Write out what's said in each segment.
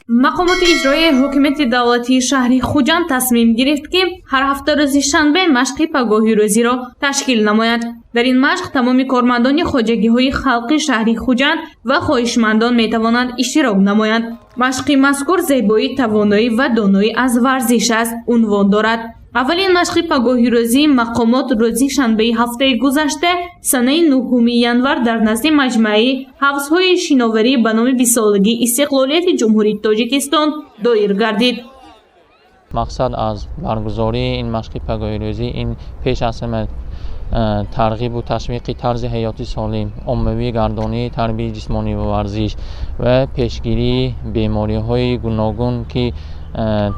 مقامات اجرایی حکومت دولتی شهری خوجند تصمیم گرفت که هر هفته روز شنبه مشق پگاهی روزی را تشکیل نماید. در این مشق تمام کارمندان خواجگی‌های خلقی شهری خوجند و خواهشمندان می توانند اشتراک نمایند. مشق مذکور زیبایی، توانایی و دانایی از ورزش است عنوان دارد. اولین مشق پگاهی روزی مقامات روز شنبه هفته گذشته سنه 9 ینور در نزد مجمع حوضهای شناوری به نام 20 سالگی استقلالیت جمهوری تاجیکستان دایر گردید. مقصد از برگزاری این مشق پگاهی روزی این پیش از همه ترغیب و تشویق طرز حیاتی سالم، عمومی گردانی، تربیت جسمانی و ورزش و پیشگیری بیماری‌های گوناگون که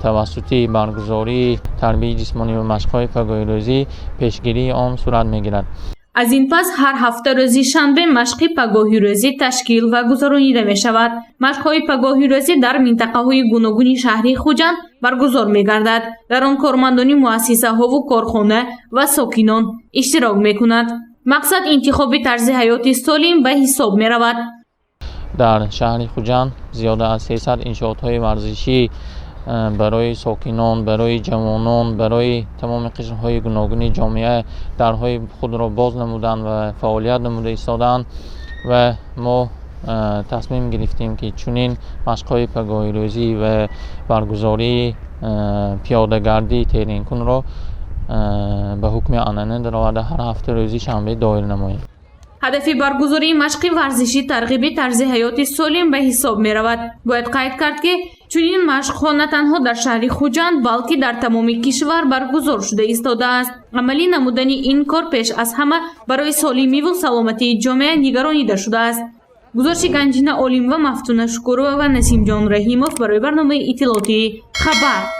توسط برگزاری تربیت جسمانی و مشق‌های پگاهی روزی پیشگیری آن صورت می‌گیرد. از این پس هر هفته روز شنبه مشق پگاهی روزی تشکیل و گذرانیده می شود. مشق‌های پگاهی روزی در منطقه‌های گوناگون شهری خوجند برگزار می‌گردد. در آن کارمندان مؤسسه‌ها و کارخانه و ساکنان اشتراک می‌کنند. مقصد انتخاب طرز حیات سالم به حساب می‌رود. در شهر خوجند زیاده از 300 انشاءات‌های ورزشی برای ساکنان، برای جوانان، برای تمام قشرهای گوناگون جامعه درهای خود را باز نمودند و فعالیت نموده ایستادند و ما تصمیم گرفتیم که چنین مشق‌های پگاهی روزی و برگزاری پیاده‌گردی ترین کن را به حکم عنعنه در آورده هر هفته روزی شنبه دایر نماییم. هدف برگزاری مشق ورزشی ترغیب طرز حیات سالم به حساب می رود. باید قید کرد که چنین مشق‌ها نه تنها در شهر خوجند بلکه در تمام کشور برگزار شده ایستاده است. عملی نمودن این کار پیش از همه برای سالمی و سلامتی جامعه نگرانیده شده است. گزارش گنجینه عالم و مفتون شکورو و نسیم جان رحیموف برای برنامه اطلاعاتی خبر.